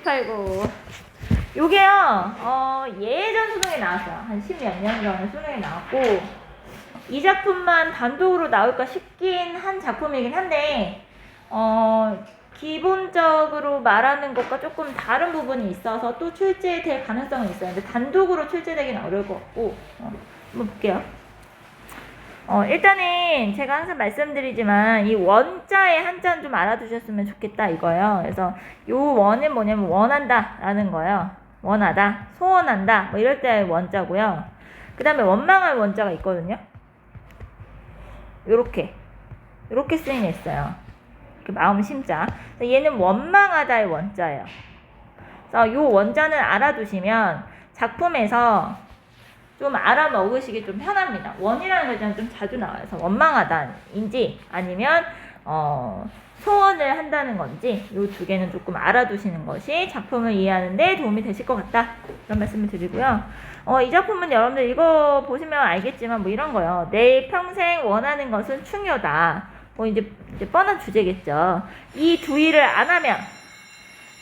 아이고. 요게요, 예전 수능에 나왔어요. 한 10몇 년 전에 수능에 나왔고, 이 작품만 단독으로 나올까 싶긴 한 작품이긴 한데, 기본적으로 말하는 것과 조금 다른 부분이 있어서 또 출제될 가능성은 있어요. 근데 단독으로 출제되기는 어려울 것 같고, 한번 볼게요. 일단은 제가 항상 말씀드리지만 이 원자의 한자는 좀 알아두셨으면 좋겠다 이거예요. 그래서 요 원은 뭐냐면 원한다 라는 거예요. 원하다, 소원한다 뭐 이럴 때 원자고요. 그 다음에 원망할 원자가 있거든요. 요렇게 쓰인 애 있어요. 이렇게 마음 심자. 얘는 원망하다의 원자예요. 그래서 요 원자는 알아두시면 작품에서 좀 알아먹으시기 좀 편합니다. 원이라는 글자는 좀 자주 나와요. 그래서 원망하다인지 아니면 소원을 한다는 건지 이 두 개는 조금 알아두시는 것이 작품을 이해하는 데 도움이 되실 것 같다. 그런 말씀을 드리고요. 이 작품은 여러분들 이거 보시면 알겠지만 뭐 이런 거요. 내 평생 원하는 것은 충효다. 뭐 이제 뻔한 주제겠죠. 이 두 일을 안 하면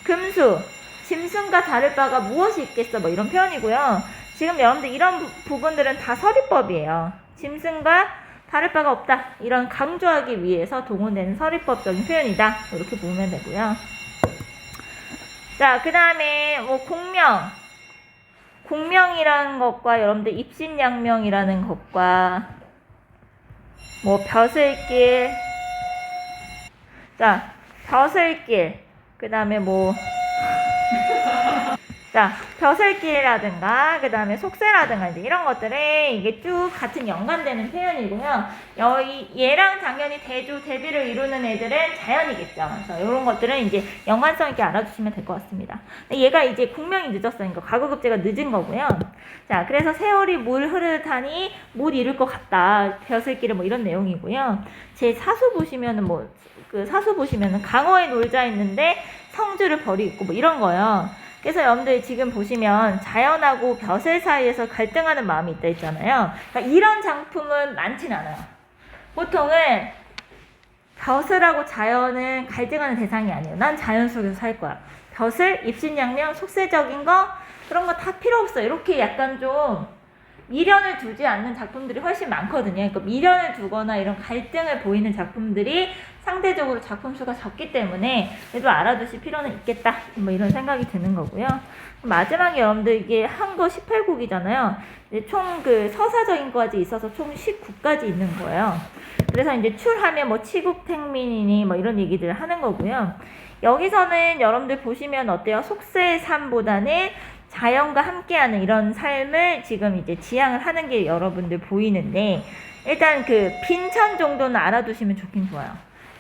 금수, 짐승과 다를 바가 무엇이 있겠어? 뭐 이런 표현이고요. 지금 여러분들 이런 부분들은 다 서리법이에요. 짐승과 다를 바가 없다. 이런 강조하기 위해서 동원되는 서리법적인 표현이다. 이렇게 보면 되고요. 자, 그 다음에 뭐 공명이라는 것과 여러분들 입신양명이라는 것과 뭐 벼슬길, 자, 벼슬길, 그 다음에 뭐 자, 벼슬길이라든가, 그 다음에 속세라든가, 이제 이런 것들에 이게 쭉 같은 연관되는 표현이고요. 얘랑 당연히 대비를 이루는 애들은 자연이겠죠. 그래서 이런 것들은 이제 연관성 있게 알아주시면 될 것 같습니다. 얘가 이제 공명이 늦었으니까 과거급제가 늦은 거고요. 자, 그래서 세월이 물 흐르다니 못 이룰 것 같다. 벼슬길은 뭐 이런 내용이고요. 제 사수 보시면은 사수 보시면은 강어에 놀자 있는데 성주를 벌이 있고 뭐 이런 거요. 그래서 여러분들 지금 보시면 자연하고 벼슬 사이에서 갈등하는 마음이 있다 했잖아요. 그러니까 이런 작품은 많진 않아요. 보통은 벼슬하고 자연은 갈등하는 대상이 아니에요. 난 자연 속에서 살 거야. 벼슬, 입신양명, 속세적인 거 그런 거 다 필요 없어. 이렇게 약간 좀 미련을 두지 않는 작품들이 훨씬 많거든요. 그러니까 미련을 두거나 이런 갈등을 보이는 작품들이 상대적으로 작품 수가 적기 때문에 그래도 알아두실 필요는 있겠다. 뭐 이런 생각이 드는 거고요. 마지막에 여러분들 이게 한거 18곡이잖아요. 총 서사적인 거까지 있어서 총 19까지 있는 거예요. 그래서 이제 출하면 뭐 치국택민이니 뭐 이런 얘기들을 하는 거고요. 여기서는 여러분들 보시면 어때요? 속세의 삶보다는 자연과 함께하는 이런 삶을 지금 이제 지향을 하는 게 여러분들 보이는데 일단 빈천 정도는 알아두시면 좋긴 좋아요.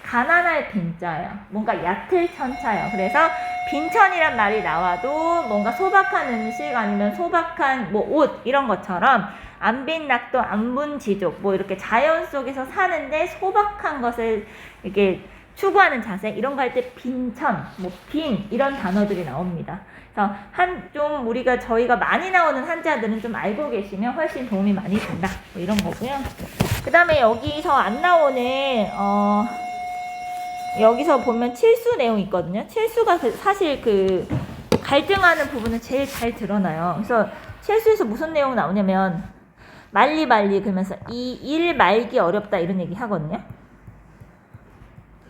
가난할 빈자예요. 뭔가 얕을 천차예요. 그래서 빈천이란 말이 나와도 뭔가 소박한 음식 아니면 소박한 뭐 옷 이런 것처럼 안빈낙도 안분지족 뭐 이렇게 자연 속에서 사는데 소박한 것을 이렇게 추구하는 자세 이런 거 할 때 빈천, 뭐 빈 이런 단어들이 나옵니다. 그래서 저희가 많이 나오는 한자들은 좀 알고 계시면 훨씬 도움이 많이 된다. 뭐 이런 거고요. 그 다음에 여기서 안 나오는 여기서 보면 칠수 내용이 있거든요. 칠수가 사실 갈등하는 부분은 제일 잘 드러나요. 그래서 칠수에서 무슨 내용 나오냐면 말리 그러면서 이 일 말기 어렵다 이런 얘기 하거든요.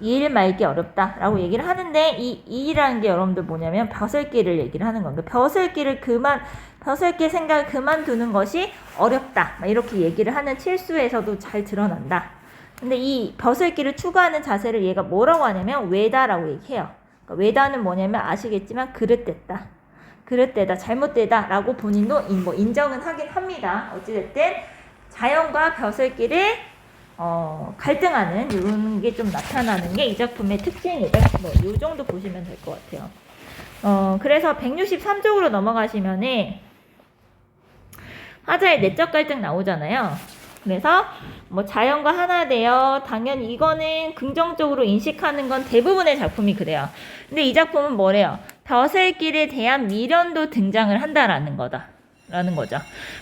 이 일 말기 어렵다 라고 얘기를 하는데 이 일이라는 게 여러분들 뭐냐면 벼슬길을 얘기를 하는 겁니다. 벼슬길 생각을 그만두는 것이 어렵다 이렇게 얘기를 하는 칠수에서도 잘 드러난다. 근데 이 벼슬길을 추구하는 자세를 얘가 뭐라고 하냐면 외다라고 얘기해요. 그러니까 외다는 뭐냐면 아시겠지만 그릇되다 잘못되다 라고 본인도 인정은 하긴 합니다. 어찌됐든 자연과 벼슬길을 갈등하는 이런 게 좀 나타나는 게 이 작품의 특징이다. 뭐 이 정도 보시면 될 것 같아요. 그래서 163쪽으로 넘어가시면은 화자의 내적 갈등 나오잖아요. 그래서 뭐 자연과 하나 되어 당연히 이거는 긍정적으로 인식하는 건 대부분의 작품이 그래요. 근데 이 작품은 뭐래요? 벼슬길에 대한 미련도 등장을 한다라는 거죠.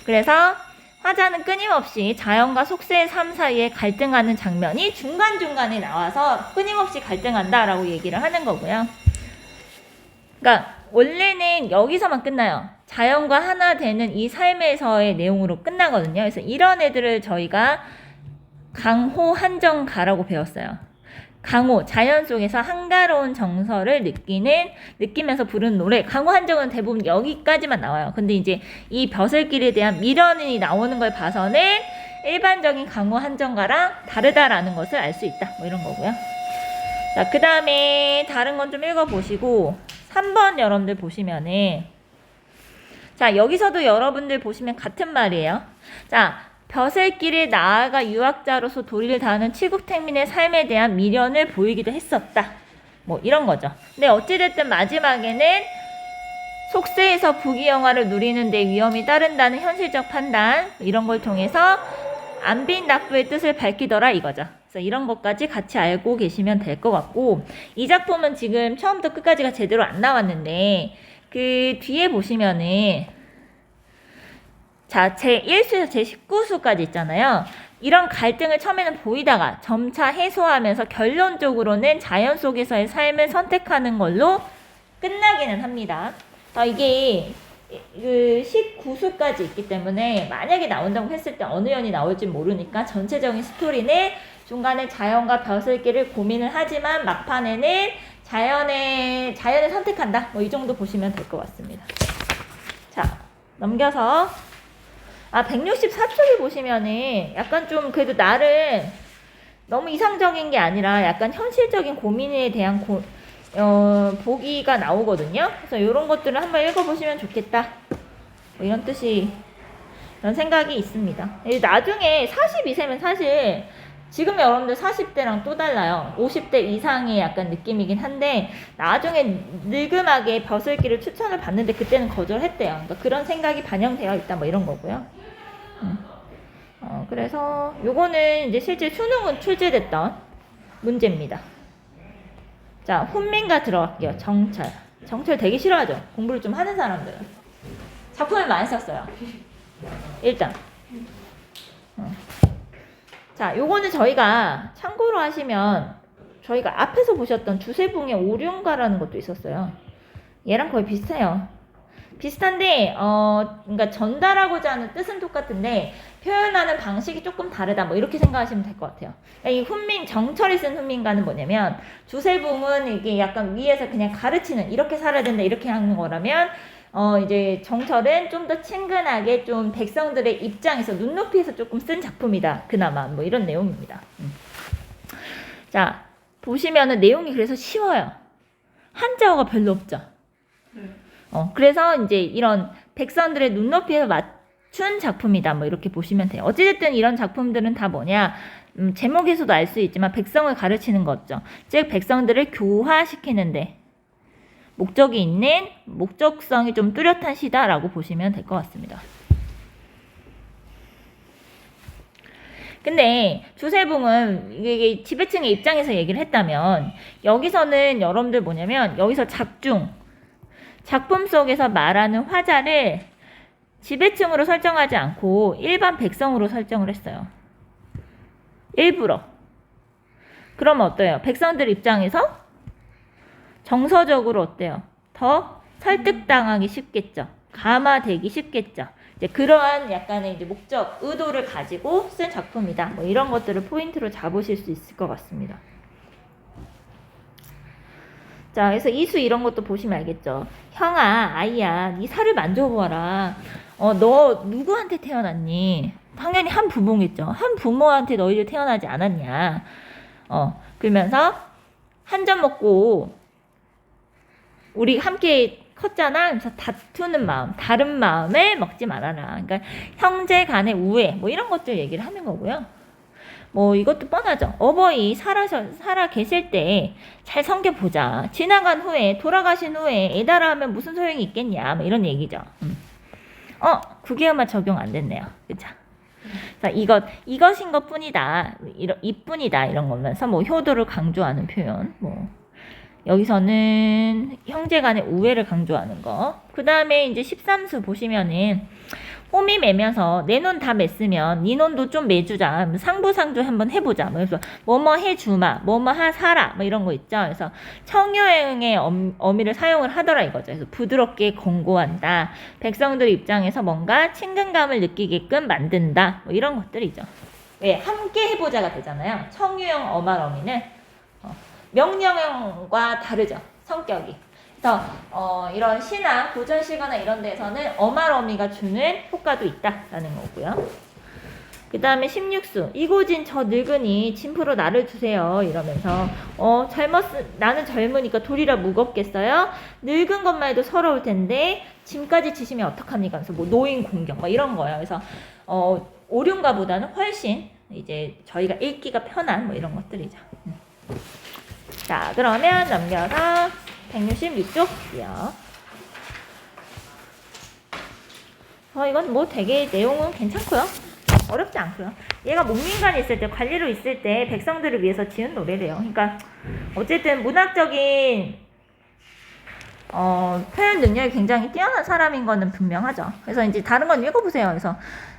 그래서 화자는 끊임없이 자연과 속세의 삶 사이에 갈등하는 장면이 중간중간에 나와서 끊임없이 갈등한다라고 얘기를 하는 거고요. 그러니까 원래는 여기서만 끝나요. 자연과 하나 되는 이 삶에서의 내용으로 끝나거든요. 그래서 이런 애들을 저희가 강호 한정가라고 배웠어요. 강호, 자연 속에서 한가로운 정서를 느끼면서 부르는 노래. 강호 한정은 대부분 여기까지만 나와요. 근데 이제 이 벼슬길에 대한 미련이 나오는 걸 봐서는 일반적인 강호 한정가랑 다르다라는 것을 알 수 있다. 뭐 이런 거고요. 자, 그 다음에 다른 건 좀 읽어보시고 3번 여러분들 보시면은 자, 여기서도 여러분들 보시면 같은 말이에요. 자, 벼슬길에 나아가 유학자로서 도리를 다하는 칠국택민의 삶에 대한 미련을 보이기도 했었다. 뭐 이런 거죠. 근데 어찌됐든 마지막에는 속세에서 부귀영화를 누리는 데 위험이 따른다는 현실적 판단 이런 걸 통해서 안빈낙부의 뜻을 밝히더라 이거죠. 그래서 이런 것까지 같이 알고 계시면 될 것 같고 이 작품은 지금 처음부터 끝까지가 제대로 안 나왔는데 그 뒤에 보시면은 자, 제1수에서 제19수까지 있잖아요. 이런 갈등을 처음에는 보이다가 점차 해소하면서 결론적으로는 자연 속에서의 삶을 선택하는 걸로 끝나기는 합니다. 이게 그 19수까지 있기 때문에 만약에 나온다고 했을 때 어느 연이 나올지 모르니까 전체적인 스토리는 중간에 자연과 벼슬길을 고민을 하지만 막판에는 자연을 선택한다. 뭐 이 정도 보시면 될 것 같습니다. 자, 넘겨서 164쪽을 보시면은 약간 좀 그래도 나름 너무 이상적인 게 아니라 약간 현실적인 고민에 대한 보기가 나오거든요. 그래서 이런 것들을 한번 읽어보시면 좋겠다. 뭐 이런 뜻이, 이런 생각이 있습니다. 나중에 42세면 사실 지금 여러분들 40대랑 또 달라요. 50대 이상의 약간 느낌이긴 한데 나중에 늙음하게 벼슬길을 추천을 받는데 그때는 거절했대요. 그러니까 그런 생각이 반영되어 있다 뭐 이런 거고요. 그래서 요거는 이제 실제 수능은 출제됐던 문제입니다. 자, 훈민가 들어갈게요. 정철 되게 싫어하죠? 공부를 좀 하는 사람들은. 작품을 많이 썼어요. 일단. 자, 요거는 저희가 참고로 하시면 저희가 앞에서 보셨던 주세붕의 오륜가라는 것도 있었어요. 얘랑 거의 비슷해요. 비슷한데 그러니까 전달하고자 하는 뜻은 똑같은데 표현하는 방식이 조금 다르다. 뭐 이렇게 생각하시면 될 것 같아요. 이 정철이 쓴 훈민가는 뭐냐면 주세붕은 이게 약간 위에서 그냥 가르치는 이렇게 살아야 된다 이렇게 하는 거라면 이제 정철은 좀 더 친근하게 좀 백성들의 입장에서 눈높이에서 조금 쓴 작품이다. 그나마 뭐 이런 내용입니다. 자, 보시면은 내용이 그래서 쉬워요. 한자어가 별로 없죠. 그래서 이제 이런 백성들의 눈높이에서 맞춘 작품이다. 뭐 이렇게 보시면 돼요. 어찌됐든 이런 작품들은 다 뭐냐? 제목에서도 알 수 있지만 백성을 가르치는 거죠. 즉 백성들을 교화시키는데 목적이 있는 목적성이 좀 뚜렷한 시다라고 보시면 될 것 같습니다. 근데 주세붕은 이게 지배층의 입장에서 얘기를 했다면 여기서는 여러분들 뭐냐면 여기서 작품 속에서 말하는 화자를 지배층으로 설정하지 않고 일반 백성으로 설정을 했어요. 일부러. 그러면 어때요? 백성들 입장에서 정서적으로 어때요? 더 설득당하기 쉽겠죠. 감화되기 쉽겠죠. 이제 그러한 약간의 이제 목적, 의도를 가지고 쓴 작품이다. 뭐 이런 것들을 포인트로 잡으실 수 있을 것 같습니다. 자, 그래서 이수 이런 것도 보시면 알겠죠. 형아, 아이야, 네 살을 만져보아라. 너 누구한테 태어났니? 당연히 한 부모겠죠. 한 부모한테 너희들 태어나지 않았냐. 그러면서 한 점 먹고 우리 함께 컸잖아. 그래서 다투는 마음, 다른 마음을 먹지 말아라. 그러니까 형제 간의 우애, 뭐 이런 것들 얘기를 하는 거고요. 뭐 이것도 뻔하죠. 어버이 살아 계실 때 잘 섬겨보자. 지나간 후에, 돌아가신 후에 애달아하면 무슨 소용이 있겠냐. 뭐 이런 얘기죠. 9개월만 적용 안 됐네요. 그죠? 이것인 것 뿐이다. 이뿐이다. 이런 거면서 뭐 효도를 강조하는 표현. 뭐 여기서는 형제 간의 우애를 강조하는 거. 그 다음에 이제 13수 보시면은 홈이 매면서 내 논 다 맸으면 네 논도 좀 매주자. 상부상조 한번 해보자. 그래서 뭐뭐 해주마, 뭐뭐 사라, 뭐 이런 거 있죠. 그래서 청유형의 어미를 사용을 하더라 이거죠. 그래서 부드럽게 권고한다. 백성들 입장에서 뭔가 친근감을 느끼게끔 만든다. 뭐 이런 것들이죠. 왜 함께 해보자가 되잖아요. 청유형 어말 어미는 명령형과 다르죠. 성격이. 그래서 이런 시나 고전시거나 이런 데서는 어말어미가 주는 효과도 있다라는 거고요. 그 다음에 16수 이고진 저 늙으니 짐프로 나를 주세요 이러면서 나는 젊으니까 돌이라 무겁겠어요? 늙은 것만 해도 서러울 텐데 짐까지 지시면 어떡합니까? 그래서 뭐 노인 공격 뭐 이런 거예요. 그래서 오륜가보다는 훨씬 이제 저희가 읽기가 편한 뭐 이런 것들이죠. 자, 그러면 넘겨서 166쪽이요. 이건 뭐 되게 내용은 괜찮고요. 어렵지 않고요. 얘가 목민관이 있을 때, 관리로 있을 때 백성들을 위해서 지은 노래래요. 그러니까 어쨌든 문학적인 표현 능력이 굉장히 뛰어난 사람인 거는 분명하죠. 그래서 이제 다른 건 읽어보세요. 그래서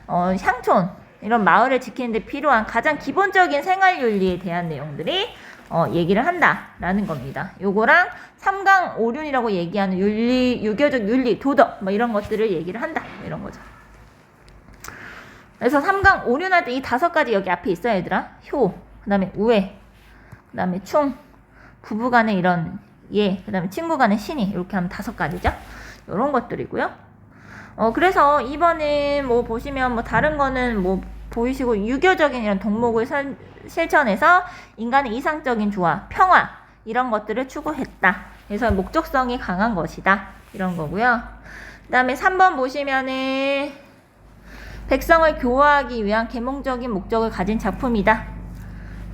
향촌 이런 마을을 지키는데 필요한 가장 기본적인 생활윤리에 대한 내용들이 얘기를 한다라는 겁니다. 요거랑 삼강 오륜이라고 얘기하는 윤리, 유교적 윤리, 도덕 뭐 이런 것들을 얘기를 한다 이런 거죠. 그래서 삼강 오륜할 때 이 5가지 여기 앞에 있어요, 얘들아. 효, 그 다음에 우애, 그 다음에 충, 부부간의 이런 예, 그 다음에 친구간의 신이 이렇게 하면 5가지죠. 이런 것들이고요. 그래서 이번에 뭐 보시면 뭐 다른 거는 뭐 보이시고 유교적인 이런 덕목을 실천해서 인간의 이상적인 조화, 평화 이런 것들을 추구했다. 그래서 목적성이 강한 것이다. 이런 거고요. 그 다음에 3번 보시면은 백성을 교화하기 위한 계몽적인 목적을 가진 작품이다.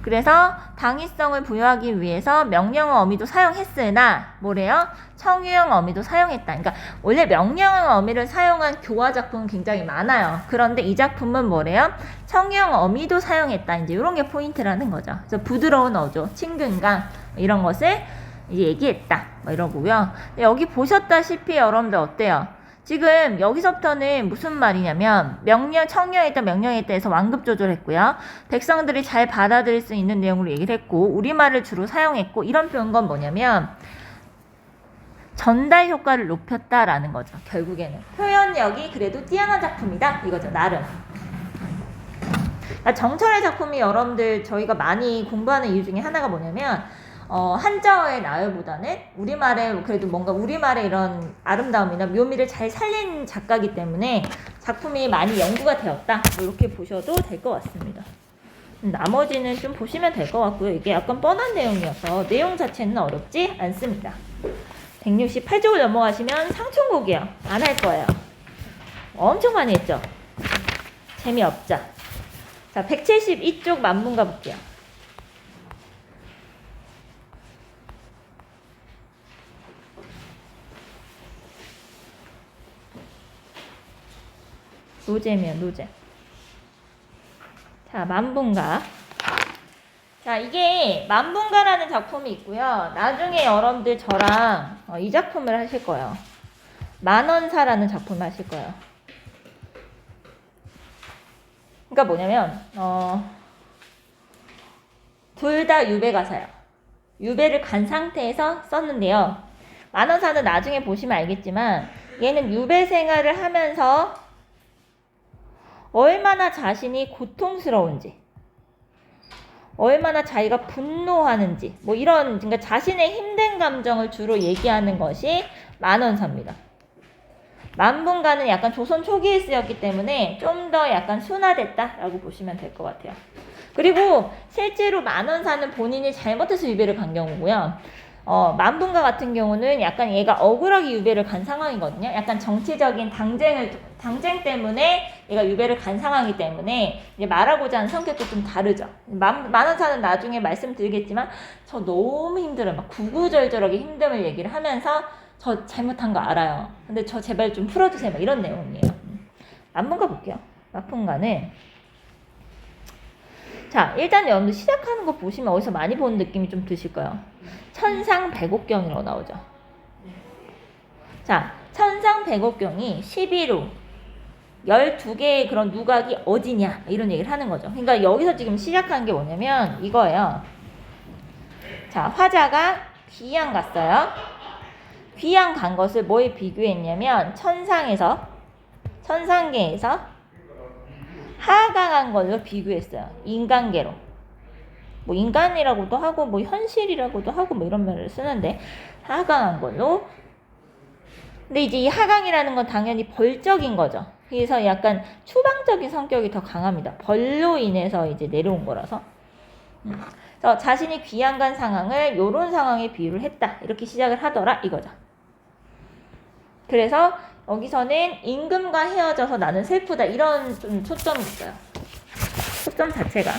그래서 당위성을 부여하기 위해서 명령어 어미도 사용했으나 뭐래요? 청유형 어미도 사용했다. 그러니까 원래 명령어 어미를 사용한 교화 작품은 굉장히 많아요. 그런데 이 작품은 뭐래요? 청유형 어미도 사용했다. 이제 이런 게 포인트라는 거죠. 그래서 부드러운 어조, 친근감 이런 것을 이제 얘기했다. 뭐 이러고요. 여기 보셨다시피 여러분들 어때요? 지금 여기서부터는 무슨 말이냐면 청유형했다 명령했다 해서 완급 조절했고요. 백성들이 잘 받아들일 수 있는 내용으로 얘기를 했고 우리말을 주로 사용했고 이런 표현건 뭐냐면 전달 효과를 높였다라는 거죠. 결국에는 표현력이 그래도 뛰어난 작품이다 이거죠. 나름. 그러니까 정철의 작품이 여러분들 저희가 많이 공부하는 이유 중에 하나가 뭐냐면 한자어의 나열보다는 우리말에 그래도 뭔가 우리말의 이런 아름다움이나 묘미를 잘 살린 작가이기 때문에 작품이 많이 연구가 되었다. 이렇게 보셔도 될 것 같습니다. 나머지는 좀 보시면 될 것 같고요. 이게 약간 뻔한 내용이어서 내용 자체는 어렵지 않습니다. 168쪽을 넘어가시면 상충곡이에요. 안 할 거예요. 엄청 많이 했죠? 재미없죠? 자, 172쪽 만문가 볼게요. 노잼이에요, 노잼. 자, 만분가. 자, 이게 만분가라는 작품이 있고요. 나중에 여러분들 저랑 이 작품을 하실 거예요. 만원사라는 작품을 하실 거예요. 그러니까 뭐냐면 둘 다 유배가사예요. 유배를 간 상태에서 썼는데요. 만원사는 나중에 보시면 알겠지만 얘는 유배 생활을 하면서 얼마나 자신이 고통스러운지, 얼마나 자기가 분노하는지, 뭐 이런, 그러니까 자신의 힘든 감정을 주로 얘기하는 것이 만원사입니다. 만분가는 약간 조선 초기에 쓰였기 때문에 좀 더 약간 순화됐다라고 보시면 될 것 같아요. 그리고 실제로 만원사는 본인이 잘못해서 유배를 간 경우고요. 만분가 같은 경우는 약간 얘가 억울하게 유배를 간 상황이거든요. 약간 정치적인 당쟁 때문에 얘가 유배를 간 상황이기 때문에 이제 말하고자 하는 성격도 좀 다르죠. 만원사는 나중에 말씀드리겠지만 저 너무 힘들어요. 막 구구절절하게 힘듦을 얘기를 하면서 저 잘못한 거 알아요. 근데 저 제발 좀 풀어주세요. 막 이런 내용이에요. 만분가 볼게요. 만분가는 자, 일단 여러분들 시작하는 거 보시면 어디서 많이 보는 느낌이 좀 드실 거예요. 천상백옥경이라고 나오죠. 자, 천상백옥경이 11호 12개의 그런 누각이 어디냐 이런 얘기를 하는 거죠. 그러니까 여기서 지금 시작한 게 뭐냐면 이거예요. 자, 화자가 귀양 갔어요. 귀양 간 것을 뭐에 비교했냐면 천상계에서 하강한 걸로 비교했어요. 인간계로. 뭐 인간이라고도 하고 뭐 현실이라고도 하고 뭐 이런 말을 쓰는데 하강한 걸로. 근데 이제 이 하강이라는 건 당연히 벌적인 거죠. 그래서 약간 추방적인 성격이 더 강합니다. 벌로 인해서 이제 내려온 거라서. 그래서 자신이 귀양 간 상황을 요런 상황에 비유를 했다. 이렇게 시작을 하더라 이거죠. 그래서 여기서는 임금과 헤어져서 나는 슬프다. 이런 좀 초점이 있어요. 초점 자체가.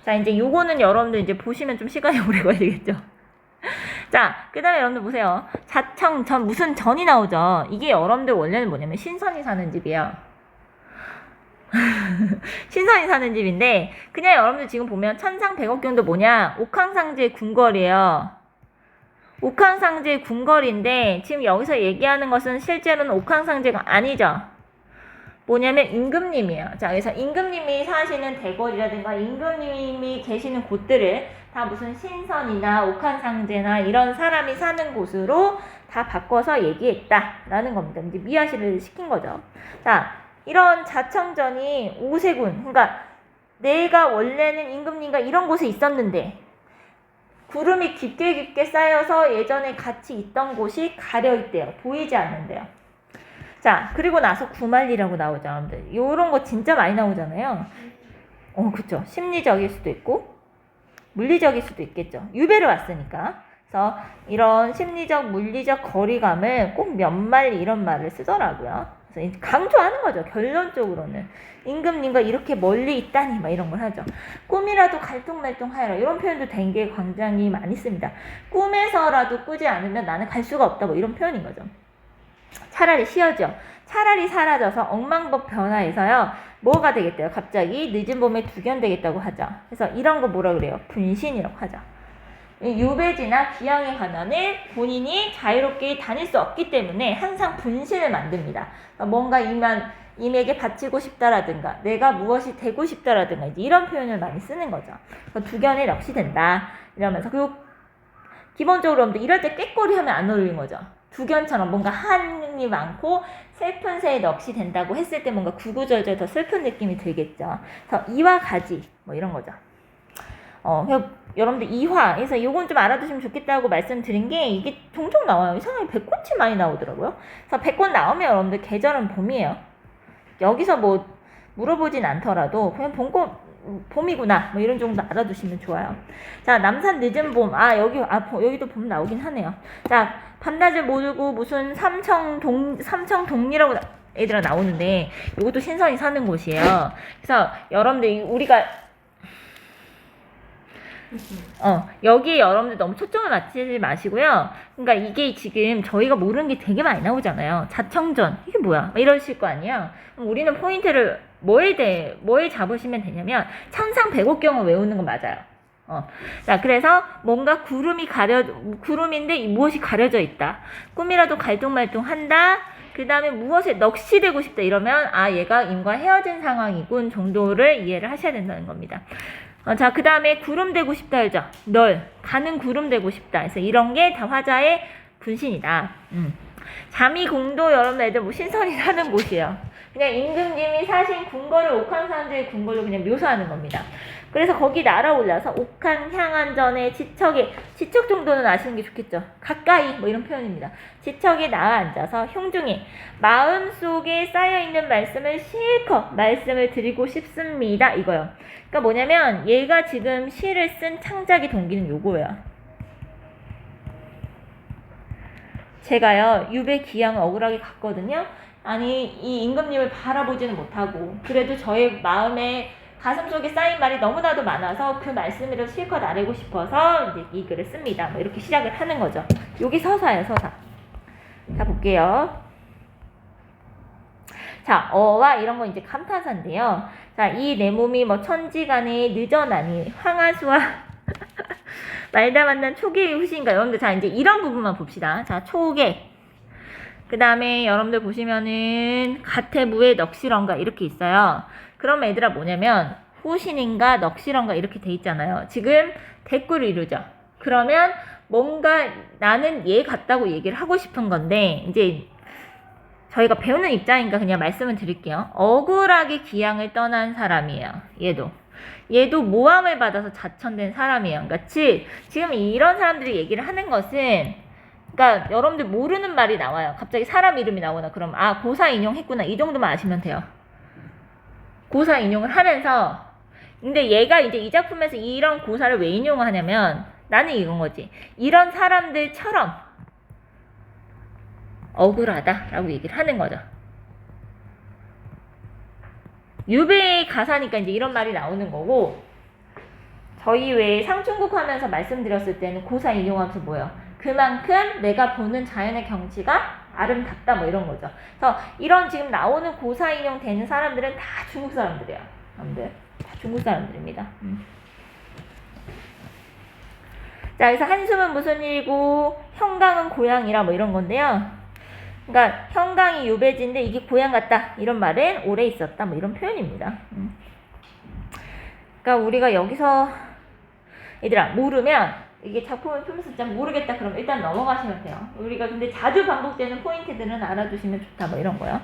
자, 이제 요거는 여러분들 이제 보시면 좀 시간이 오래 걸리겠죠. 자, 그 다음에 여러분들 보세요. 자청전, 무슨 전이 나오죠. 이게 여러분들 원래는 뭐냐면 신선이 사는 집이에요. 신선이 사는 집인데, 그냥 여러분들 지금 보면 천상백옥경도 뭐냐? 옥황상제의 궁궐이에요. 옥황상제의 궁궐인데 지금 여기서 얘기하는 것은 실제로는 옥황상제가 아니죠. 뭐냐면 임금님이에요. 자, 그래서 임금님이 사시는 대궐이라든가 임금님이 계시는 곳들을 다 무슨 신선이나 옥황상제나 이런 사람이 사는 곳으로 다 바꿔서 얘기했다라는 겁니다. 이제 미화시를 시킨 거죠. 자, 이런 자청전이 오세군, 그러니까 내가 원래는 임금님과 이런 곳에 있었는데 구름이 깊게 쌓여서 예전에 같이 있던 곳이 가려있대요. 보이지 않는데요. 자, 그리고 나서 구만리라고 나오죠. 여러분들. 요런 거 진짜 많이 나오잖아요. 그쵸. 심리적일 수도 있고, 물리적일 수도 있겠죠. 유배를 왔으니까. 그래서 이런 심리적, 물리적 거리감을 꼭 몇 마리 이런 말을 쓰더라고요. 그래서 강조하는 거죠. 결론적으로는. 임금님과 이렇게 멀리 있다니 막 이런 걸 하죠. 꿈이라도 갈뚱말뚱하여라 이런 표현도 되게 굉장히 많이 씁니다. 꿈에서라도 꾸지 않으면 나는 갈 수가 없다 뭐 이런 표현인 거죠. 차라리 쉬어져. 차라리 사라져서 억만법 변화해서요. 뭐가 되겠대요? 갑자기 늦은 봄에 두견되겠다고 하죠. 그래서 이런 거 뭐라 그래요? 분신이라고 하죠. 유배지나 귀양에 관한을 본인이 자유롭게 다닐 수 없기 때문에 항상 분신을 만듭니다. 그러니까 뭔가 임에게 바치고 싶다라든가 내가 무엇이 되고 싶다라든가 이런 표현을 많이 쓰는 거죠. 두견에 넋이 된다 이러면서. 그리고 기본적으로 이럴 때 꾀꼬리 하면 안 어울리는 거죠. 두견처럼 뭔가 한이 많고 슬픈 새에 넋이 된다고 했을 때 뭔가 구구절절 더 슬픈 느낌이 들겠죠. 그래서 이와 가지 뭐 이런 거죠. 여러분들 이화, 그래서 요건 좀 알아두시면 좋겠다고 말씀드린 게 이게 종종 나와요. 이상하게 백꽃이 많이 나오더라고요. 그래서 백꽃 나오면 여러분들 계절은 봄이에요. 여기서 뭐 물어보진 않더라도 그냥 봄이구나 뭐 이런 정도 알아두시면 좋아요. 자, 남산 늦은 봄. 여기도 봄 나오긴 하네요. 자, 밤낮을 모르고 무슨 삼청동리라고 애들아 나오는데 이것도 신선이 사는 곳이에요. 그래서 여러분들 우리가 여기에 여러분들 너무 초점을 맞추지 마시고요. 그러니까 이게 지금 저희가 모르는 게 되게 많이 나오잖아요. 자청전 이게 뭐야? 이러실 거 아니에요. 그럼 우리는 포인트를 뭐에 잡으시면 되냐면 천상백옥경을 외우는 건 맞아요. 자, 그래서 뭔가 구름인데 무엇이 가려져 있다. 꿈이라도 갈뚱말뚱한다. 그 다음에 무엇에 넋이 되고 싶다 이러면 얘가 임과 헤어진 상황이군 정도를 이해를 하셔야 된다는 겁니다. 자, 그 다음에 구름 되고 싶다 알죠? 가는 구름 되고 싶다. 그래서 이런 게 다 화자의 분신이다. 자미궁도 여러분 애들 뭐 신선이 사는 곳이에요. 그냥 임금님이 사신 궁궐을 옥황상제의 궁궐로 그냥 묘사하는 겁니다. 그래서 거기 날아올라서 옥황향안전에 지척 정도는 아시는 게 좋겠죠. 가까이 뭐 이런 표현입니다. 지척에 나아 앉아서 흉중에 마음속에 쌓여있는 말씀을 실컷 말씀을 드리고 싶습니다. 이거요. 그러니까 뭐냐면 얘가 지금 시를 쓴 창작의 동기는 요거예요. 제가요 유배 귀양을 억울하게 갔거든요. 아니 이 임금님을 바라보지는 못하고 그래도 저의 마음에 가슴속에 쌓인 말이 너무나도 많아서 그 말씀을 실컷 아뢰고 싶어서 이제 이 글을 씁니다. 뭐 이렇게 시작을 하는 거죠. 요게 서사예요, 서사. 자, 볼게요. 자, 어와 이런 거 이제 감탄사인데요. 자, 이 내 몸이 뭐 천지간에 늦어나니 황하수와 말다 만난 초계의 후신가. 여러분들 자 이제 이런 부분만 봅시다. 자, 초계. 그 다음에 여러분들 보시면은 가태부의 넋이런가 이렇게 있어요. 그럼 얘들아 뭐냐면 후신인가 넋이런가 이렇게 돼 있잖아요. 지금 대꾸를 이루죠. 그러면 뭔가 나는 얘 같다고 얘기를 하고 싶은 건데 이제 저희가 배우는 입장이니까 그냥 말씀을 드릴게요. 억울하게 기양을 떠난 사람이에요. 얘도 모함을 받아서 자천된 사람이에요. 그러니까 지금 이런 사람들이 얘기를 하는 것은 그러니까 여러분들 모르는 말이 나와요. 갑자기 사람 이름이 나오나 그럼 아 고사 인용했구나 이 정도만 아시면 돼요. 고사 인용을 하면서 근데 얘가 이제 이 작품에서 이런 고사를 왜 인용을 하냐면 나는 이건 거지. 이런 사람들처럼 억울하다라고 얘기를 하는 거죠. 유배의 가사니까 이제 이런 말이 나오는 거고 저희 왜 상중국 하면서 말씀드렸을 때는 고사 인용하면서 뭐예요? 그만큼 내가 보는 자연의 경치가 아름답다 뭐 이런 거죠. 그래서 이런 지금 나오는 고사 인용 되는 사람들은 다 중국 사람들이에요. 여러분들 다 중국 사람들입니다. 자, 그래서 한숨은 무슨 일이고 형강은 고향이라 뭐 이런 건데요. 그러니까 형강이 유배지인데 이게 고향 같다 이런 말은 오래 있었다 뭐 이런 표현입니다. 그러니까 우리가 여기서 얘들아 모르면 이게 작품을 풀면서 좀 모르겠다 그럼 일단 넘어가시면 돼요. 우리가 근데 자주 반복되는 포인트들은 알아두시면 좋다 뭐 이런 거요.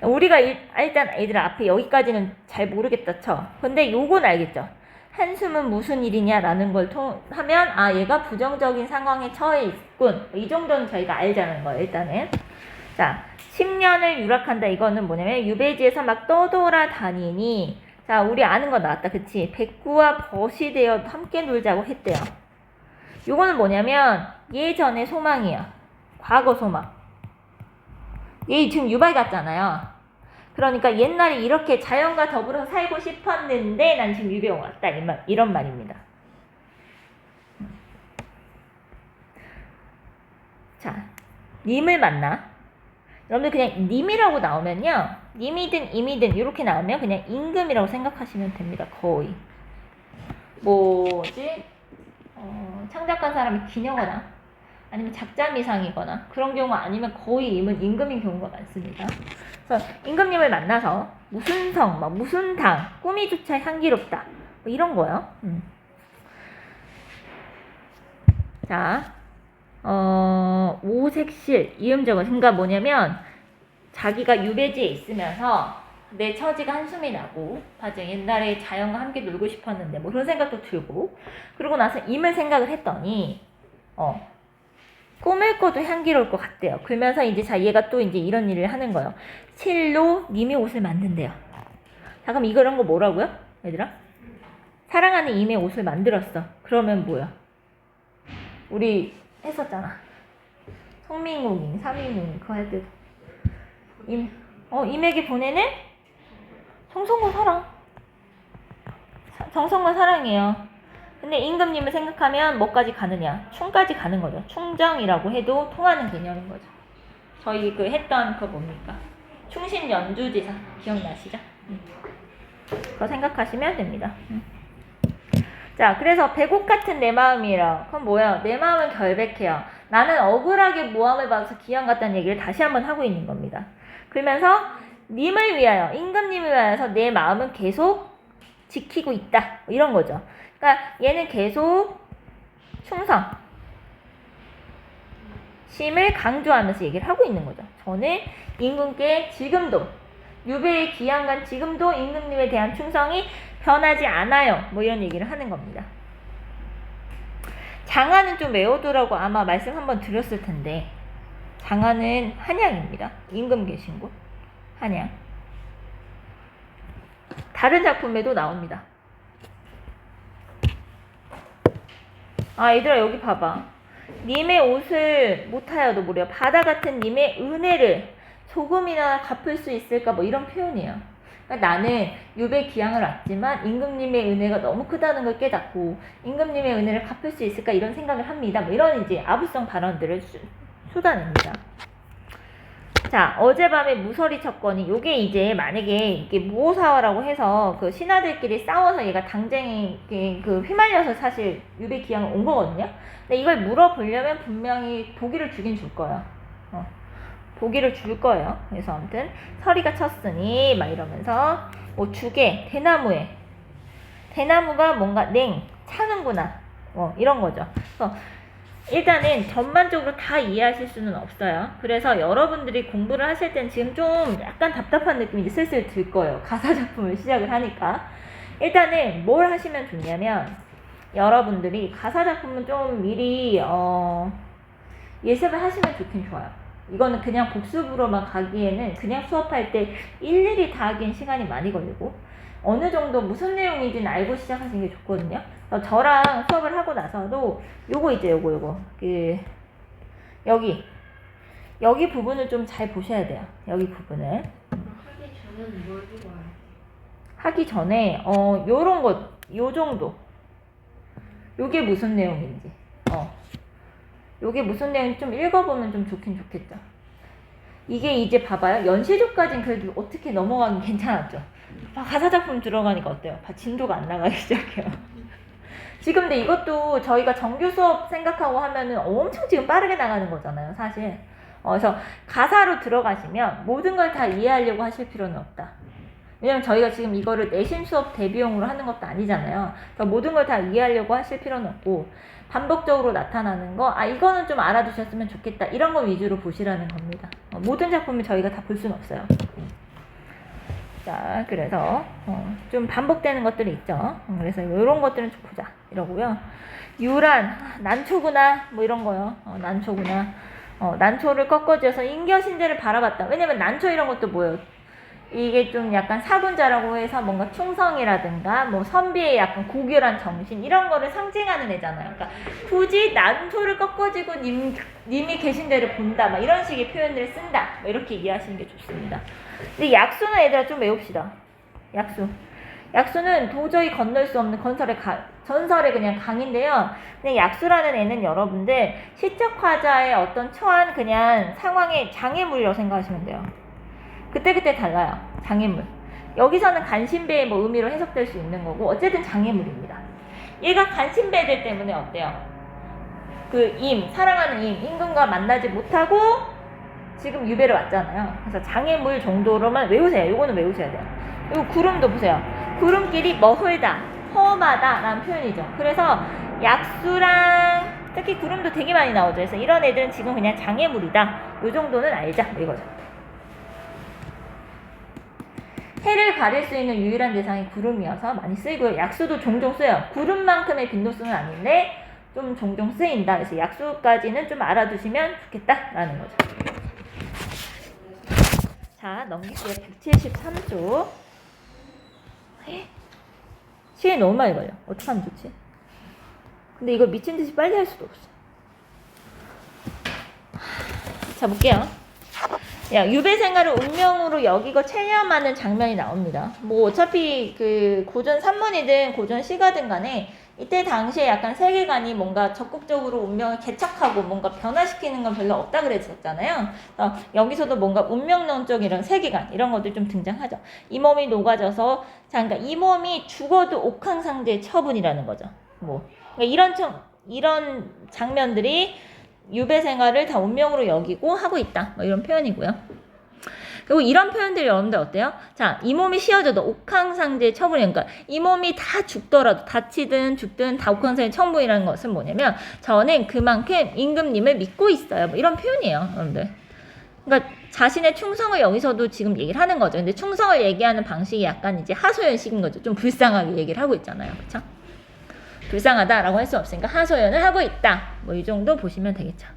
우리가 일단 얘들아 앞에 여기까지는 잘 모르겠다 쳐. 근데 요건 알겠죠. 한숨은 무슨 일이냐 라는 걸 하면 아 얘가 부정적인 상황에 처해 있군 이 정도는 저희가 알자는 거예요. 일단은 자 10년을 유락한다 이거는 뭐냐면 유배지에서 막 떠돌아다니니 자 우리 아는 거 나왔다 그치. 백구와 벗이 되어 함께 놀자고 했대요. 요거는 뭐냐면 예전의 소망이야. 과거 소망. 얘 지금 유발 같잖아요. 그러니까 옛날에 이렇게 자연과 더불어 살고 싶었는데 난 지금 유배 왔다 이런 말입니다. 자, 님을 만나. 여러분들 그냥 님이라고 나오면요. 님이든 임이든 이렇게 나오면 그냥 임금이라고 생각하시면 됩니다. 거의. 뭐지? 창작한 사람이 기녀거나 아니면 작자미상이거나 그런 경우 아니면 거의 임은 임금인 경우가 많습니다. 그래서 임금님을 만나서 무슨 성, 막 무슨 당, 꾸미조차 향기롭다 뭐 이런 거요. 자, 오색실 이음적은 그러니까 뭐냐면 자기가 유배지에 있으면서 내 처지가 한숨이 나고 맞아 옛날에 자연과 함께 놀고 싶었는데 뭐 그런 생각도 들고 그러고 나서 임을 생각을 했더니 꿈을 꿔도 향기로울 것 같대요. 그러면서 이제 자 얘가 또 이제 이런 일을 하는 거예요. 실로 님의 옷을 만든대요. 자 그럼 이런 거 뭐라고요? 얘들아? 사랑하는 임의 옷을 만들었어. 그러면 뭐야? 우리 했었잖아. 성민공인, 삼인공인 그거 할 때 임에게 보내는 정성과 사랑. 정성과 사랑이에요. 근데 임금님을 생각하면 뭐까지 가느냐? 충까지 가는 거죠. 충정이라고 해도 통하는 개념인 거죠. 저희 그 했던 그거 뭡니까? 충신연주지사 기억나시죠? 그거 생각하시면 됩니다. 자, 그래서 배곡 같은 내 마음이라. 그럼 뭐야? 내 마음은 결백해요. 나는 억울하게 모함을 받아서 기양 같다는 얘기를 다시 한번 하고 있는 겁니다. 그러면서 님을 위하여, 임금님을 위하여서 내 마음은 계속 지키고 있다. 뭐 이런 거죠. 그러니까 얘는 계속 충성, 심을 강조하면서 얘기를 하고 있는 거죠. 저는 임금께 지금도 유배의 기양간 지금도 임금님에 대한 충성이 변하지 않아요. 뭐 이런 얘기를 하는 겁니다. 장하는 좀 외워두라고 아마 말씀 한번 드렸을 텐데 장하는 한양입니다. 임금 계신 곳 한양. 다른 작품에도 나옵니다. 아 얘들아 여기 봐봐. 님의 옷을 못하여도 무려 바다 같은 님의 은혜를 조금이나 갚을 수 있을까 뭐 이런 표현이에요. 그러니까 나는 유배 기양을 왔지만 임금님의 은혜가 너무 크다는 걸 깨닫고 임금님의 은혜를 갚을 수 있을까 이런 생각을 합니다. 뭐 이런 이제 아부성 발언들을 쏟아냅니다. 자, 어젯밤에 무서리 쳤거니, 요게 이제 만약에 이게 무오사화라고 해서 그 신하들끼리 싸워서 얘가 당쟁이 그 휘말려서 사실 유배 기항 온 거거든요. 근데 이걸 물어보려면 분명히 보기를 주긴 줄 거예요. 보기를 줄 거예요. 그래서 아무튼 서리가 쳤으니 막 이러면서 뭐 주게 대나무가 뭔가 차는구나 이런 거죠. 그래서 일단은 전반적으로 다 이해하실 수는 없어요. 그래서 여러분들이 공부를 하실 땐 지금 좀 약간 답답한 느낌이 슬슬 들 거예요. 가사 작품을 시작을 하니까. 일단은 뭘 하시면 좋냐면 여러분들이 가사 작품은 좀 미리 예습을 하시면 좋긴 좋아요. 이거는 그냥 복습으로만 가기에는 그냥 수업할 때 일일이 다 하기엔 시간이 많이 걸리고 어느 정도 무슨 내용인지는 알고 시작하시는 게 좋거든요. 저랑 수업을 하고 나서도 요거 여기 부분을 좀 잘 보셔야 돼요. 여기 부분을 하기 전에는 뭘 보고 와요? 하기 전에 요 정도 요게 무슨 내용인지 요게 무슨 내용인지 좀 읽어보면 좀 좋긴 좋겠죠. 이게 이제 봐봐요. 연시조까지는 그래도 어떻게 넘어가긴 괜찮았죠. 가사작품 들어가니까 어때요? 진도가 안 나가기 시작해요. 지금 근데 이것도 저희가 정규 수업 생각하고 하면은 엄청 지금 빠르게 나가는 거잖아요, 사실. 그래서 가사로 들어가시면 모든 걸 다 이해하려고 하실 필요는 없다. 왜냐면 저희가 지금 이거를 내신 수업 대비용으로 하는 것도 아니잖아요. 그래서 모든 걸 다 이해하려고 하실 필요는 없고 반복적으로 나타나는 거, 이거는 좀 알아두셨으면 좋겠다. 이런 거 위주로 보시라는 겁니다. 모든 작품을 저희가 다 볼 수는 없어요. 자, 그래서 좀 반복되는 것들이 있죠. 그래서 이런 것들은 좀 보자 이러고요. 유란, 난초구나 뭐 이런 거요. 난초구나. 난초를 꺾어쥐어서 인겨신제를 바라봤다. 왜냐면 난초 이런 것도 뭐예요? 이게 좀 약간 사분자라고 해서 뭔가 충성이라든가 뭐 선비의 약간 고결한 정신 이런 거를 상징하는 애잖아요. 그러니까 굳이 난초를 꺾어쥐고 님이 계신 데를 본다 막 이런 식의 표현들을 쓴다 뭐 이렇게 이해하시는 게 좋습니다. 근데 약수는 얘들아 좀 외웁시다. 약수는 도저히 건널 수 없는 전설의 그냥 강인데요. 근데 약수라는 애는 여러분들 시적 화자의 어떤 처한 그냥 상황의 장애물이라고 생각하시면 돼요. 그때 달라요. 장애물. 여기서는 간신배의 뭐 의미로 해석될 수 있는 거고 어쨌든 장애물입니다. 얘가 간신배들 때문에 어때요? 사랑하는 임금과 만나지 못하고 지금 유배를 왔잖아요. 그래서 장애물 정도로만 외우세요. 요거는 외우셔야 돼요. 요 구름도 보세요. 구름길이 머흘다, 험하다 라는 표현이죠. 그래서 약수랑 특히 구름도 되게 많이 나오죠. 그래서 이런 애들은 지금 그냥 장애물이다. 요 정도는 알자. 이거죠. 해를 가릴 수 있는 유일한 대상이 구름이어서 많이 쓰이고요. 약수도 종종 쓰여요. 구름만큼의 빈도수는 아닌데 좀 종종 쓰인다. 그래서 약수까지는 좀 알아두시면 좋겠다라는 거죠. 자, 넘길게요. 173쪽. 시간이 너무 많이 걸려. 어떻게 하면 좋지? 근데 이걸 미친 듯이 빨리 할 수도 없어. 자, 볼게요. 유배 생활을 운명으로 여기고 체념하는 장면이 나옵니다. 뭐 어차피 고전 산문이든 고전 시가든 간에 이때 당시에 약간 세계관이 뭔가 적극적으로 운명을 개척하고 뭔가 변화시키는 건 별로 없다 그랬었잖아요. 여기서도 뭔가 운명론적 이런 세계관 이런 것들 좀 등장하죠. 이 몸이 녹아져서 그러니까 이 몸이 죽어도 옥황상제의 처분이라는 거죠. 그러니까 이런 장면들이 유배 생활을 다 운명으로 여기고 하고 있다. 이런 표현이고요. 그리고 이런 표현들이 여러분들 어때요? 자, 이 몸이 씌어져도 옥황상제의 처분이 그러니까 이 몸이 다 죽더라도 다치든 죽든 다 옥황상제의 처분이라는 것은 뭐냐면 저는 그만큼 임금님을 믿고 있어요. 이런 표현이에요, 여러분들. 그러니까 자신의 충성을 여기서도 지금 얘기를 하는 거죠. 근데 충성을 얘기하는 방식이 약간 이제 하소연식인 거죠. 좀 불쌍하게 얘기를 하고 있잖아요. 그쵸? 불쌍하다라고 할 수 없으니까 하소연을 하고 있다. 이 정도 보시면 되겠죠.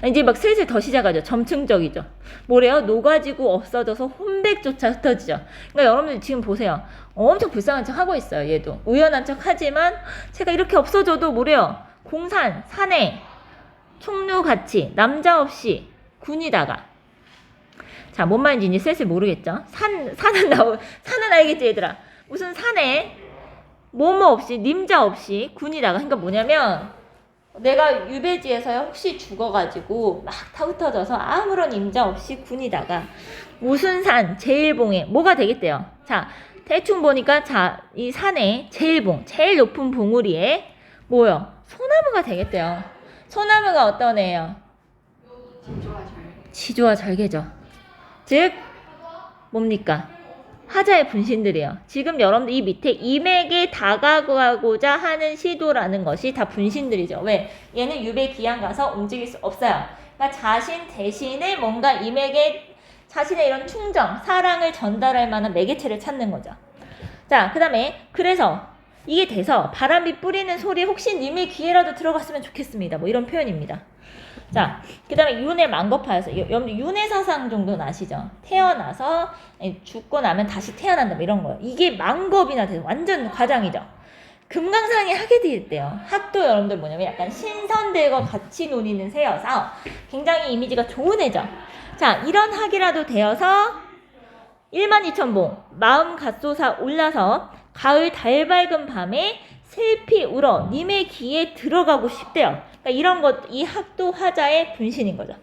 이제 막 슬슬 더 시작하죠. 점층적이죠. 뭐래요? 녹아지고 없어져서 혼백조차 흩어지죠. 그러니까 여러분들 지금 보세요. 엄청 불쌍한 척 하고 있어요. 얘도. 우연한 척 하지만 제가 이렇게 없어져도 뭐래요? 공산, 산에, 총류같이 남자 없이 군이다가 자, 뭔 말인지 이제 슬슬 모르겠죠? 산은 알겠지, 얘들아? 무슨 산에 뭐뭐 없이, 님자 없이 군이다가 그러니까 뭐냐면 내가 유배지에서 혹시 죽어가지고 막 흩어져서 아무런 임자 없이 군이다가 무슨 산, 제일봉에 뭐가 되겠대요. 자, 대충 보니까 자, 이 산에 제일봉, 제일 높은 봉우리에 뭐요? 소나무가 되겠대요. 소나무가 어떤 애예요? 지조와 절개죠. 즉 뭡니까? 하자의 분신들이에요. 지금 여러분들 이 밑에 임에게 다가가고자 하는 시도라는 것이 다 분신들이죠. 왜? 얘는 유배 기한 가서 움직일 수 없어요. 그러니까 자신 대신에 뭔가 임에게 자신의 이런 충정, 사랑을 전달할 만한 매개체를 찾는 거죠. 자, 그 다음에 그래서 이게 돼서 바람이 뿌리는 소리 혹시 님의 귀에라도 들어갔으면 좋겠습니다. 뭐 이런 표현입니다. 자, 그 다음에 윤회 만겁하여서 여러분들 윤회 사상 정도는 아시죠? 태어나서 죽고 나면 다시 태어난다 뭐 이런 거예요. 이게 만겁이나 돼서 완전 과장이죠. 금강산이 하게 되었대요. 학도 여러분들 뭐냐면 약간 신선들과 같이 노니는 새여서 굉장히 이미지가 좋은 애죠. 자, 이런 학이라도 되어서 12,000봉 마음 갓솟아 올라서 가을 달 밝은 밤에 슬피 울어 님의 귀에 들어가고 싶대요. 그러니까 이런 것, 이 학도 화자의 분신인 거죠.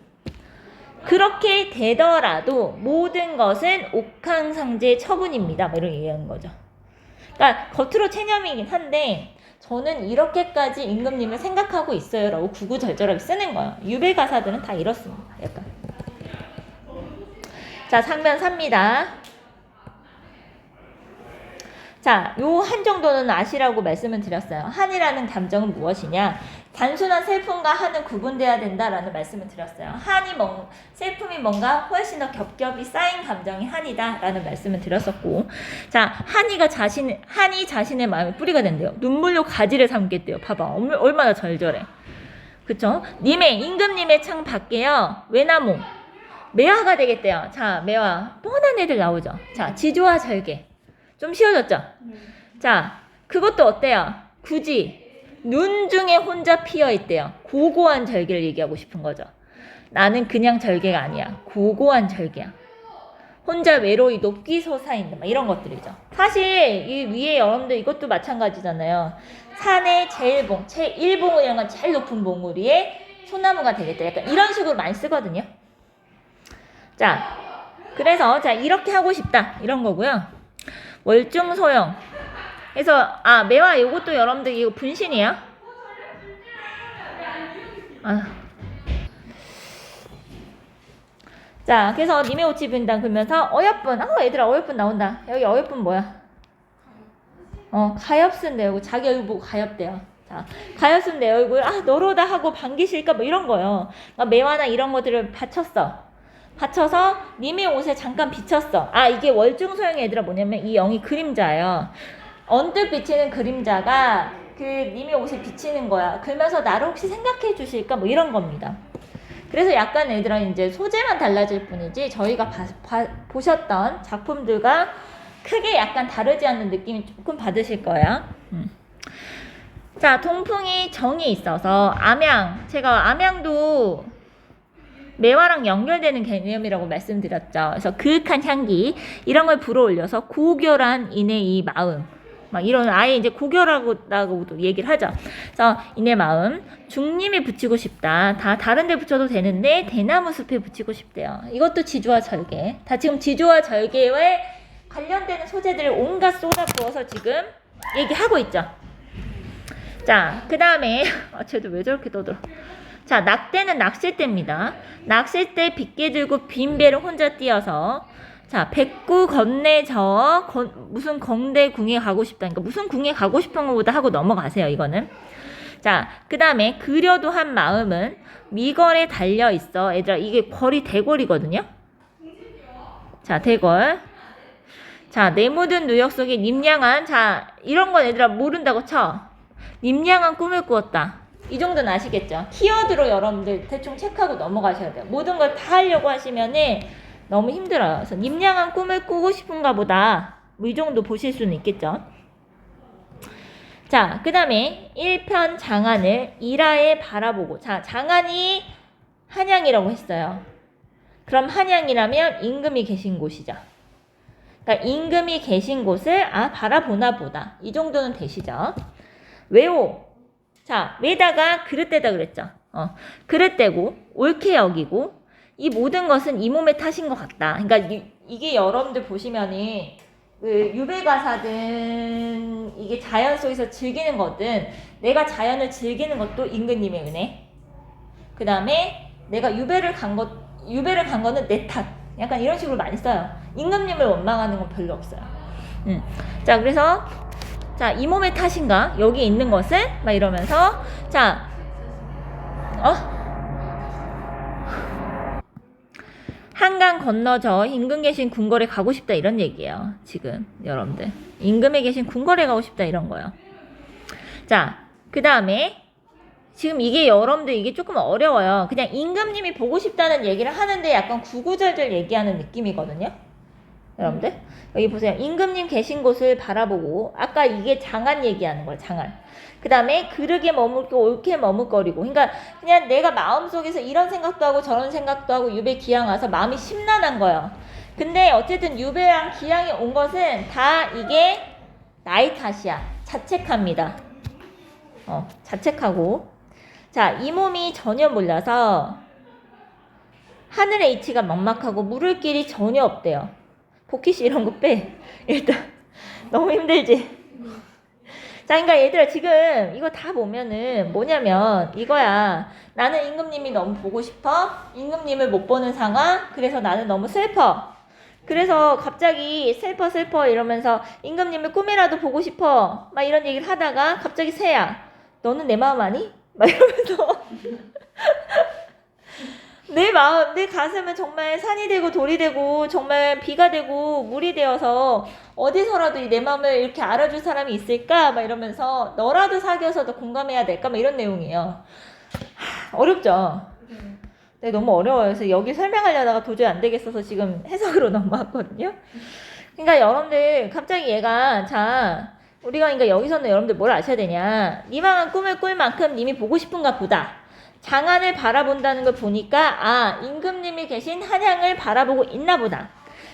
그렇게 되더라도 모든 것은 옥황상제의 처분입니다. 뭐 이런 얘기하는 거죠. 그러니까 겉으로 체념이긴 한데 저는 이렇게까지 임금님을 생각하고 있어요 라고 구구절절하게 쓰는 거예요. 유배 가사들은 다 이렇습니다. 약간. 자, 상면 3입니다. 자, 요 한 정도는 아시라고 말씀을 드렸어요. 한이라는 감정은 무엇이냐? 단순한 슬픔과 한은 구분돼야 된다라는 말씀을 드렸어요. 슬픔이 뭔가 훨씬 더 겹겹이 쌓인 감정이 한이다라는 말씀을 드렸었고, 자, 한이 자신의 마음에 뿌리가 된대요. 눈물로 가지를 삼겠대요. 봐봐, 얼마나 절절해. 그쵸? 임금님의 창 밖에요. 외나무, 매화가 되겠대요. 자, 매화, 뻔한 애들 나오죠. 자, 지조와 절개. 좀 쉬워졌죠? 자, 그것도 어때요? 굳이 눈 중에 혼자 피어있대요. 고고한 절개를 얘기하고 싶은 거죠. 나는 그냥 절개가 아니야. 고고한 절개야. 혼자 외로이 높기 솟아있는 막 이런 것들이죠. 사실 이 위에 여러분들 이것도 마찬가지잖아요. 산의 제일봉, 제1봉 이런 건 제일 높은 봉우리에 소나무가 되겠다. 약간 이런 식으로 많이 쓰거든요. 자, 그래서 자 이렇게 하고 싶다 이런 거고요. 월중소용. 그래서 매화 요것도 여러분들 이거 분신이야. 자, 그래서 님의 옷이 분당 그러면서 어여쁜. 얘들아 어여쁜 나온다. 여기 어여쁜 뭐야? 가엾은 내 얼굴. 자기 얼굴 보고 가엾대요. 자, 가엾은 내 얼굴. 너로다 하고 반기실까 뭐 이런 거예요. 그러니까 매화나 이런 것들을 받쳐서 님의 옷에 잠깐 비쳤어. 이게 월중소형의 애들아 뭐냐면 이 영이 그림자예요. 언뜻 비치는 그림자가 그 님의 옷에 비치는 거야. 그러면서 나를 혹시 생각해 주실까 뭐 이런 겁니다. 그래서 약간 애들아 이제 소재만 달라질 뿐이지 저희가 보셨던 작품들과 크게 약간 다르지 않는 느낌이 조금 받으실 거예요. 자, 동풍이 정이 있어서 제가 암양도 매화랑 연결되는 개념이라고 말씀드렸죠. 그래서 그윽한 향기 이런 걸 불어올려서 고결한 인의 이 마음 막 이런 아예 이제 고결하고도 얘기를 하죠. 그래서 인의 마음 중림에 붙이고 싶다. 다 다른 데 붙여도 되는데 대나무 숲에 붙이고 싶대요. 이것도 지조와 절개. 다 지금 지조와 절개에 관련되는 소재들을 온갖 쏟아부어서 지금 얘기하고 있죠. 자, 그 다음에 쟤도 왜 저렇게 떠들어. 자, 낙대는 낚싯대입니다. 낚싯대 빗게 들고 빈 배를 혼자 띄어서 자, 백구 건네 저어 무슨 건대궁에 가고 싶다니까 무슨 궁에 가고 싶은 것보다 하고 넘어가세요. 이거는. 자, 그 다음에 그려도 한 마음은 미걸에 달려 있어. 얘들아 이게 걸이 대궐이거든요. 자, 대궐. 자, 내 묻은 누역 속에 님량한 자 이런 건 얘들아 모른다고 쳐. 님량한 꿈을 꾸었다. 이 정도는 아시겠죠? 키워드로 여러분들 대충 체크하고 넘어가셔야 돼요. 모든 걸 다 하려고 하시면은 너무 힘들어요. 그래서 님량한 꿈을 꾸고 싶은가 보다. 뭐 이 정도 보실 수는 있겠죠. 자, 그 다음에 1편 장안을 일하에 바라보고. 자, 장안이 한양이라고 했어요. 그럼 한양이라면 임금이 계신 곳이죠. 그러니까 임금이 계신 곳을 바라보나 보다. 이 정도는 되시죠. 왜오? 자, 왜다가 그릇되다 그랬죠. 그릇되고 옳게 여기고 이 모든 것은 이 몸의 탓인 것 같다. 그러니까 이게 여러분들 보시면은 그 유배가사든 이게 자연 속에서 즐기는 거든 내가 자연을 즐기는 것도 임금님의 은혜. 그 다음에 내가 유배를 간 거는 내 탓. 약간 이런 식으로 많이 써요. 임금님을 원망하는 건 별로 없어요. 자, 그래서 자, 이 몸의 탓인가? 여기 있는 것은? 막 이러면서 자, 한강 건너저 임금 계신 궁궐에 가고 싶다 이런 얘기예요. 지금 여러분들 임금에 계신 궁궐에 가고 싶다 이런 거예요. 자, 그 다음에 지금 이게 여러분들 이게 조금 어려워요. 그냥 임금님이 보고 싶다는 얘기를 하는데 약간 구구절절 얘기하는 느낌이거든요. 여러분들 여기 보세요. 임금님 계신 곳을 바라보고 아까 이게 장안 얘기하는 거예요. 장안. 그 다음에 그르게 머물고 옳게 머뭇거리고 그러니까 그냥 내가 마음속에서 이런 생각도 하고 저런 생각도 하고 유배 기양 와서 마음이 심란한 거예요. 근데 어쨌든 유배랑 기양이 온 것은 다 이게 나의 탓이야. 자책합니다. 자책하고 자, 이 몸이 전혀 몰라서 하늘의 이치가 막막하고 물을 길이 전혀 없대요. 복희씨 이런 거 빼. 일단 너무 힘들지. 자, 그러니까 얘들아 지금 이거 다 보면은 뭐냐면 이거야. 나는 임금님이 너무 보고 싶어. 임금님을 못 보는 상황. 그래서 나는 너무 슬퍼. 그래서 갑자기 슬퍼 이러면서 임금님을 꿈이라도 보고 싶어. 막 이런 얘기를 하다가 갑자기 새야. 너는 내 마음 아니? 막 이러면서 내 마음, 내 가슴은 정말 산이 되고 돌이 되고 정말 비가 되고 물이 되어서 어디서라도 내 마음을 이렇게 알아줄 사람이 있을까? 막 이러면서 너라도 사귀어서도 공감해야 될까? 막 이런 내용이에요. 어렵죠? 네, 너무 어려워요. 그래서 여기 설명하려다가 도저히 안 되겠어서 지금 해석으로 넘어왔거든요. 그러니까 여러분들 갑자기 얘가 자 우리가 그러니까 여기서는 여러분들 뭘 아셔야 되냐. 이만한 꿈을 꿀 만큼 님이 보고 싶은가 보다. 장안을 바라본다는 걸 보니까 임금님이 계신 한양을 바라보고 있나 보다.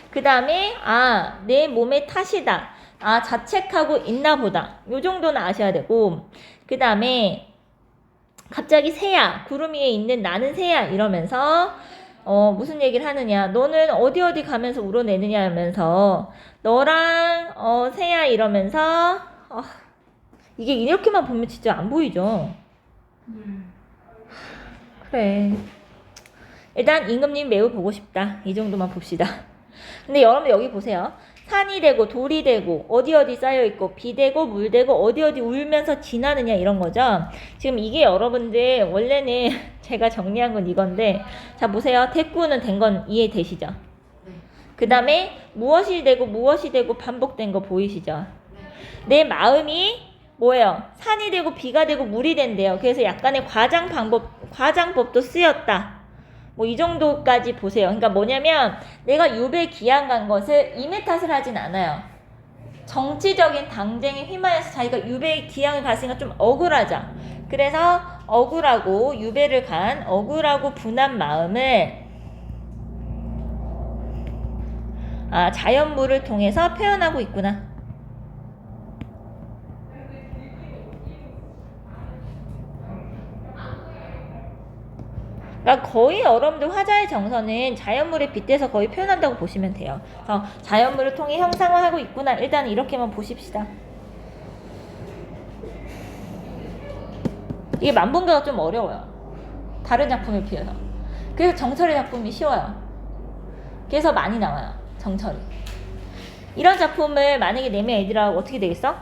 그 다음에 내 몸의 탓이다. 자책하고 있나 보다. 요 정도는 아셔야 되고 그 다음에 갑자기 새야 구름 위에 있는 나는 새야 이러면서 무슨 얘기를 하느냐. 너는 어디 가면서 울어내느냐 하면서 너랑 새야 이러면서 이게 이렇게만 보면 진짜 안 보이죠. 그래. 일단 임금님 매우 보고 싶다. 이 정도만 봅시다. 근데 여러분 여기 보세요. 산이 되고 돌이 되고 어디 쌓여있고 비 되고 물 되고 어디 울면서 지나느냐 이런 거죠. 지금 이게 여러분들 원래는 제가 정리한 건 이건데 자 보세요. 대꾸는 된 건 이해되시죠? 그 다음에 무엇이 되고 반복된 거 보이시죠? 내 마음이 뭐예요? 산이 되고 비가 되고 물이 된대요. 그래서 약간의 과장법도 쓰였다. 뭐 이 정도까지 보세요. 그러니까 뭐냐면 내가 유배 기양 간 것을 임의 탓을 하진 않아요. 정치적인 당쟁에 휘말려서 자기가 유배 기양을 갔으니까 좀 억울하죠. 그래서 억울하고 유배를 간 억울하고 분한 마음을 자연물을 통해서 표현하고 있구나. 그러니까 거의 여러분들 화자의 정서는 자연물에 빗대서 거의 표현한다고 보시면 돼요. 그래서 자연물을 통해 형상화하고 있구나. 일단 이렇게만 보십시다. 이게 만분가가 좀 어려워요. 다른 작품에 비해서. 그래서 정철의 작품이 쉬워요. 그래서 많이 나와요. 정철이. 이런 작품을 만약에 내면 애들하고 어떻게 되겠어?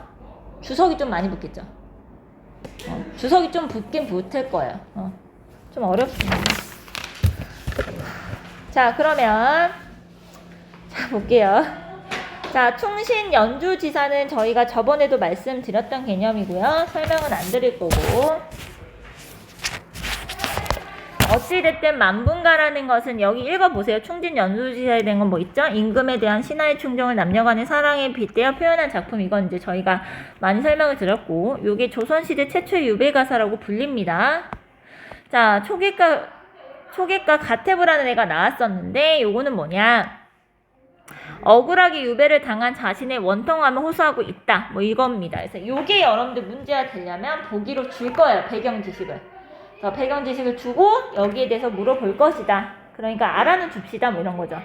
주석이 좀 많이 붙겠죠. 주석이 좀 붙긴 붙을 거예요. 좀 어렵습니다. 자, 그러면 자 볼게요. 자, 충신 연주지사는 저희가 저번에도 말씀드렸던 개념이고요. 설명은 안 드릴 거고 어찌됐든 만분가라는 것은 여기 읽어보세요. 충진 연주지사에 대한 건 뭐 있죠? 임금에 대한 신하의 충정을 남녀간의 사랑에 빗대어 표현한 작품. 이건 이제 저희가 많이 설명을 드렸고 요게 조선시대 최초의 유배가사라고 불립니다. 자, 초계가 가태부라는 애가 나왔었는데 요거는 뭐냐? 억울하게 유배를 당한 자신의 원통함을 호소하고 있다. 뭐 이겁니다. 그래서 요게 여러분들 문제가 되려면 보기로 줄 거예요. 배경 지식을. 그래서 배경 지식을 주고 여기에 대해서 물어볼 것이다. 그러니까 알아는 줍시다. 뭐 이런 거죠.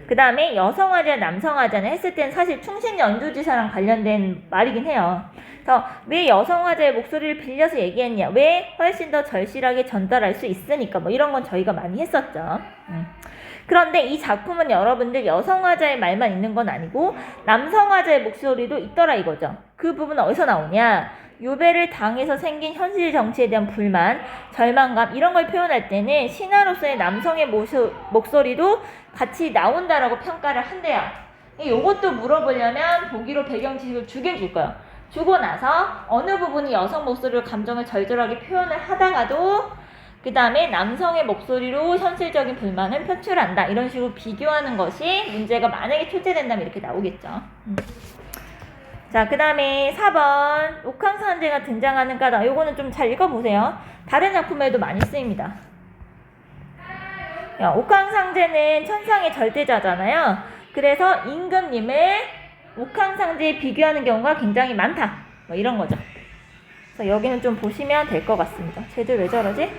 그 다음에 여성화자, 남성화자는 했을 땐 사실 충신 연주지사랑 관련된 말이긴 해요. 그래서 왜 여성화자의 목소리를 빌려서 얘기했냐? 왜 훨씬 더 절실하게 전달할 수 있으니까 뭐 이런 건 저희가 많이 했었죠. 그런데 이 작품은 여러분들 여성화자의 말만 있는 건 아니고 남성화자의 목소리도 있더라 이거죠. 그 부분은 어디서 나오냐? 유배를 당해서 생긴 현실 정치에 대한 불만, 절망감 이런 걸 표현할 때는 신하로서의 남성의 목소리도 같이 나온다라고 평가를 한대요. 이것도 물어보려면 보기로 배경 지식을 주긴 줄 거예요. 주고 나서 어느 부분이 여성 목소리로 감정을 절절하게 표현을 하다가도 그 다음에 남성의 목소리로 현실적인 불만을 표출한다. 이런 식으로 비교하는 것이 문제가 만약에 출제된다면 이렇게 나오겠죠. 자, 그 다음에 4번 옥황상제가 등장하는 까닭. 요거는 좀 잘 읽어보세요. 다른 작품에도 많이 쓰입니다. 옥황상제는 천상의 절대자잖아요. 그래서 임금님을 옥황상제에 비교하는 경우가 굉장히 많다. 뭐 이런 거죠. 그래서 여기는 좀 보시면 될 것 같습니다. 쟤들 왜 저러지?